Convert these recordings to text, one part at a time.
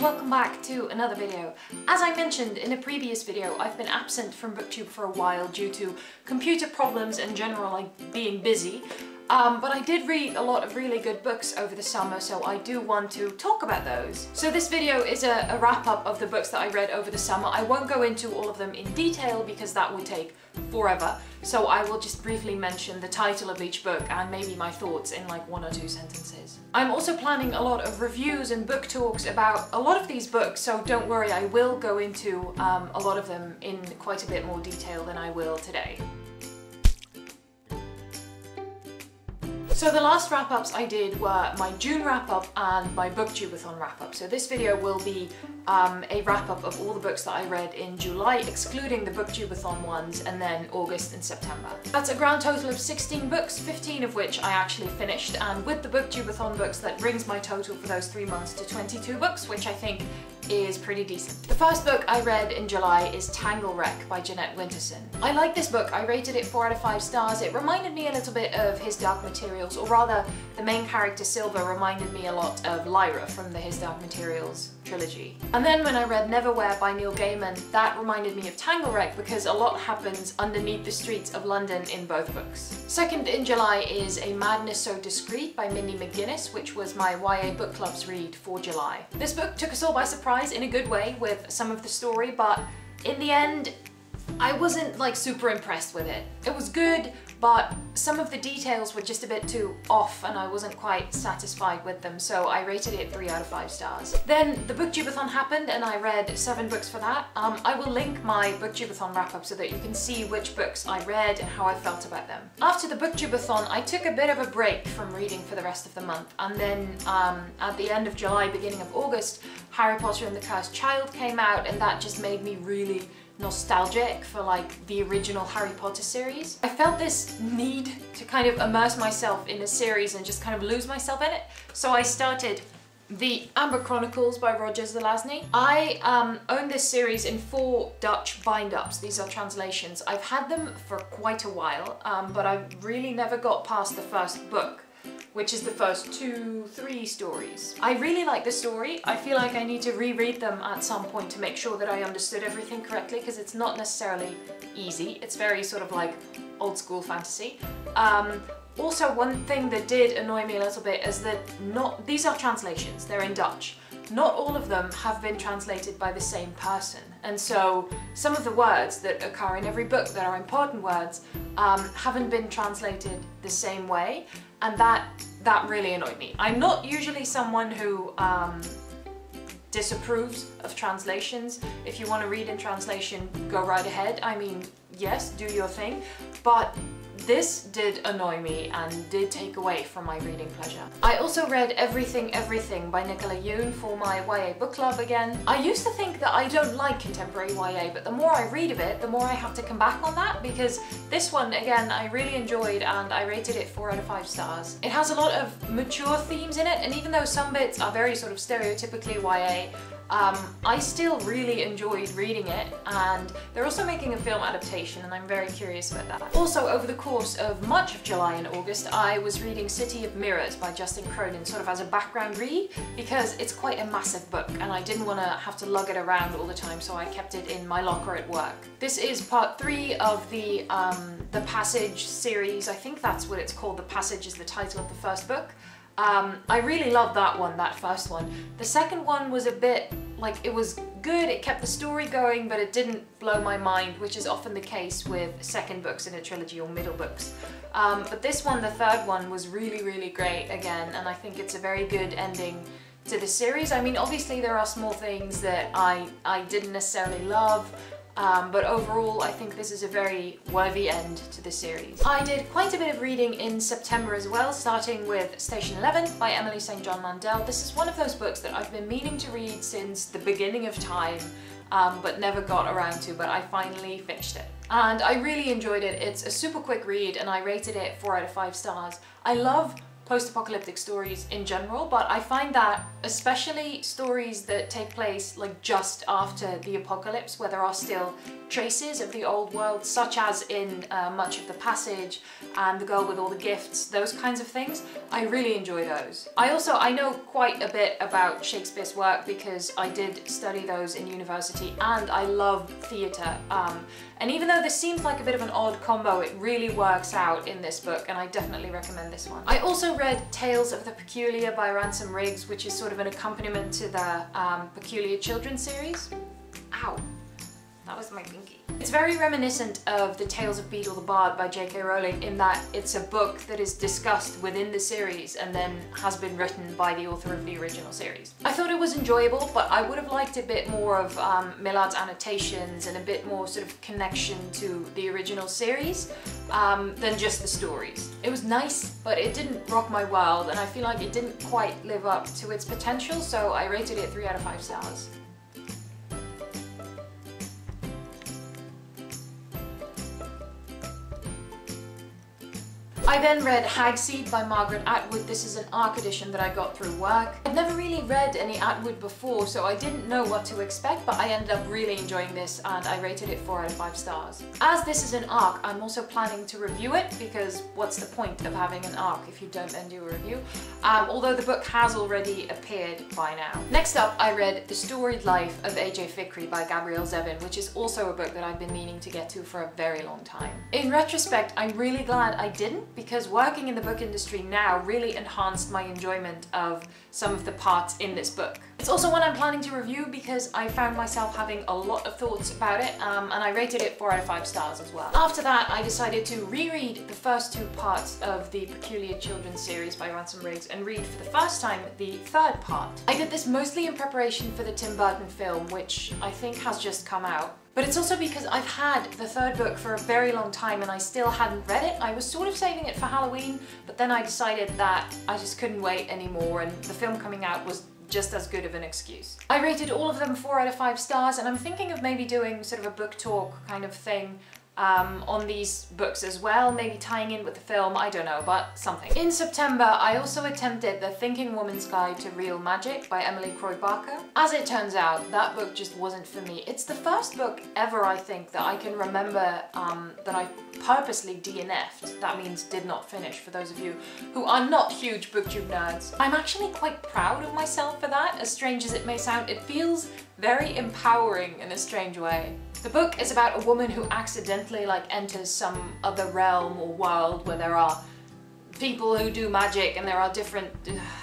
welcome back to another video. As I mentioned in a previous video, I've been absent from BookTube for a while due to computer problems and general being busy. But I did read a lot of really good books over the summer, so I do want to talk about those. So this video is a wrap-up of the books that I read over the summer. I won't go into all of them in detail because that would take forever. So I will just briefly mention the title of each book and maybe my thoughts in like 1 or 2 sentences. I'm also planning a lot of reviews and book talks about a lot of these books, so don't worry, I will go into a lot of them in quite a bit more detail than I will today. So the last wrap-ups I did were my June wrap-up and my BookTubeathon wrap-up. So this video will be a wrap-up of all the books that I read in July, excluding the BookTubeathon ones, and then August and September. That's a grand total of 16 books, 15 of which I actually finished, and with the BookTubeathon books that brings my total for those 3 months to 22 books, which I think is pretty decent. The first book I read in July is TANGLEWRECK by Jeanette Winterson. I like this book. I rated it 4 out of 5 stars. It reminded me a little bit of His Dark Materials, or rather the main character Silva reminded me a lot of Lyra from the His Dark Materials trilogy. And then when I read Neverwhere by Neil Gaiman, that reminded me of TANGLEWRECK because a lot happens underneath the streets of London in both books. Second in July is A Madness So Discreet by Mindy McGinnis, which was my YA book club's read for July. This book took us all by surprise in a good way with some of the story, but in the end I wasn't like super impressed with it. It was good, but some of the details were just a bit too off and I wasn't quite satisfied with them, so I rated it 3 out of 5 stars. Then the BookTubeathon happened and I read 7 books for that. I will link my BookTubeathon wrap-up so that you can see which books I read and how I felt about them. After the BookTubeathon, I took a bit of a break from reading for the rest of the month, and then at the end of July, beginning of August, Harry Potter and the Cursed Child came out, and that just made me really nostalgic for like the original Harry Potter series. I felt this need to kind of immerse myself in a series and just kind of lose myself in it. So I started the Amber Chronicles by Roger Zelazny. I own this series in 4 Dutch bind-ups. These are translations. I've had them for quite a while, but I really never got past the first book, which is the first 2-3 stories. I really like the story. I feel like I need to reread them at some point to make sure that I understood everything correctly, because it's not necessarily easy. It's very sort of like old school fantasy. Also, one thing that did annoy me a little bit is that these are translations, they're in Dutch. Not all of them have been translated by the same person, and so some of the words that occur in every book that are important words haven't been translated the same way, and that really annoyed me. I'm not usually someone who disapproves of translations. If you want to read in translation, go right ahead. I mean, yes, do your thing, but this did annoy me and did take away from my reading pleasure. I also read Everything Everything by Nicola Yoon for my YA book club again. I used to think that I don't like contemporary YA, but the more I read of it, the more I have to come back on that, because this one, again, I really enjoyed and I rated it 4 out of 5 stars. It has a lot of mature themes in it, and even though some bits are very sort of stereotypically YA, I still really enjoyed reading it, and they're also making a film adaptation and I'm very curious about that. Also, over the course of much of July and August, I was reading City of Mirrors by Cronin sort of as a background read, because it's quite a massive book and I didn't want to have to lug it around all the time, so I kept it in my locker at work. This is part 3 of the Passage series. I think that's what it's called. The Passage is the title of the first book. I really loved that first one. The second one was a bit, like, it was good, it kept the story going, but it didn't blow my mind, which is often the case with second books in a trilogy or middle books. But this one, the third one, was really, really great again, and I think it's a very good ending to the series. I mean, obviously there are small things that I didn't necessarily love, but overall I think this is a very worthy end to the series. I did quite a bit of reading in September as well, starting with Station 11 by Emily St. John Mandel. This is one of those books that I've been meaning to read since the beginning of time, but never got around to, but I finally finished it. And I really enjoyed it. It's a super quick read and I rated it 4 out of 5 stars. I love post-apocalyptic stories in general, but I find that especially stories that take place like just after the apocalypse, where there are still traces of the old world, such as in Much of the Passage and The Girl with All the Gifts, those kinds of things, I really enjoy those. I know quite a bit about Shakespeare's work because I did study those in university, and I love theatre. And even though this seems like a bit of an odd combo, it really works out in this book, and I definitely recommend this one. I also read Tales of the Peculiar by Ransom, which is sort of an accompaniment to the Peculiar Children's series. Ow. That was my pinky. It's very reminiscent of the Tales of Beedle the Bard by J.K. Rowling in that it's a book that is discussed within the series and then has been written by the author of the original series. I thought it was enjoyable, but I would have liked a bit more of Millard's annotations and a bit more sort of connection to the original series than just the stories. It was nice, but it didn't rock my world, and I feel like it didn't quite live up to its potential, so I rated it 3 out of 5 stars. I then read HAG-SEED by Margaret Atwood. This is an ARC edition that I got through work. I'd never really read any Atwood before, so I didn't know what to expect, but I ended up really enjoying this and I rated it 4 out of 5 stars. As this is an ARC, I'm also planning to review it because what's the point of having an ARC if you don't then do a review? Although the book has already appeared by now. Next up, I read The Storied Life of A.J. FIKRY by Gabrielle Zevin, which is also a book that I've been meaning to get to for a very long time. In retrospect, I'm really glad I didn't, because working in the book industry now really enhanced my enjoyment of some of the parts in this book. It's also one I'm planning to review because I found myself having a lot of thoughts about it, and I rated it 4 out of 5 stars as well. After that, I decided to reread the first 2 parts of the Peculiar Children's series by Ransom and read for the first time the 3rd part. I did this mostly in preparation for the Tim Burton film, which I think has just come out. But it's also because I've had the 3rd book for a very long time and I still hadn't read it. I was sort of saving it for Halloween, but then I decided that I just couldn't wait anymore, and the film coming out was just as good of an excuse. I rated all of them 4 out of 5 stars, and I'm thinking of maybe doing sort of a book talk kind of thing on these books as well, maybe tying in with the film, I don't know, but something. In September, I also attempted The Thinking Woman's Guide to Real Magic by Emily Croy Barker. As it turns out, that book just wasn't for me. It's the first book ever, I think, that I can remember that I purposely DNF'd. That means did not finish, for those of you who are not huge booktube nerds. I'm actually quite proud of myself for that, as strange as it may sound. It feels very empowering in a strange way. The book is about a woman who accidentally enters some other realm or world where there are people who do magic and there are different...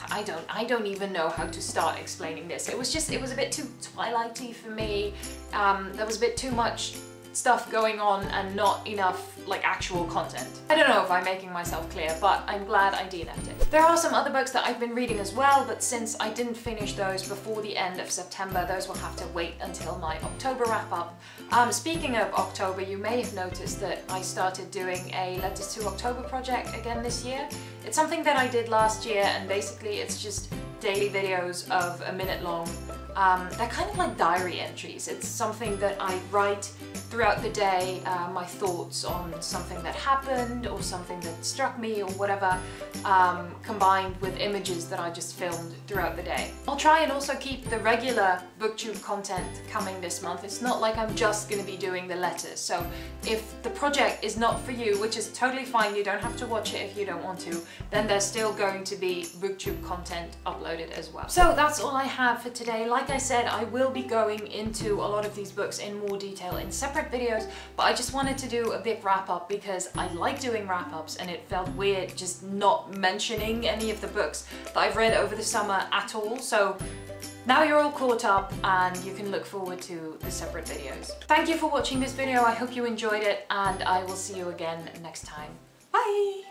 I don't even know how to start explaining this. It was a bit too Twilighty for me. There was a bit too much stuff going on and not enough actual content. I don't know if I'm making myself clear, but I'm glad I DNF'd it. There are some other books that I've been reading as well, but since I didn't finish those before the end of September, those will have to wait until my October wrap-up. Speaking of October, you may have noticed that I started doing a Letters to October project again this year. It's something that I did last year, and basically it's just daily videos of a minute long. They're kind of like diary entries. It's something that I write throughout the day, my thoughts on something that happened or something that struck me or whatever, combined with images that I just filmed throughout the day. I'll try and also keep the regular booktube content coming this month. It's not like I'm just going to be doing the letters, so if the project is not for you, which is totally fine, you don't have to watch it if you don't want to, then there's still going to be booktube content uploaded as well. So that's all I have for today. Like I said, I will be going into a lot of these books in more detail in separate videos, but I just wanted to do a big wrap-up because I like doing wrap-ups and it felt weird just not mentioning any of the books that I've read over the summer at all. So now you're all caught up and you can look forward to the separate videos. Thank you for watching this video. I hope you enjoyed it, and I will see you again next time. Bye!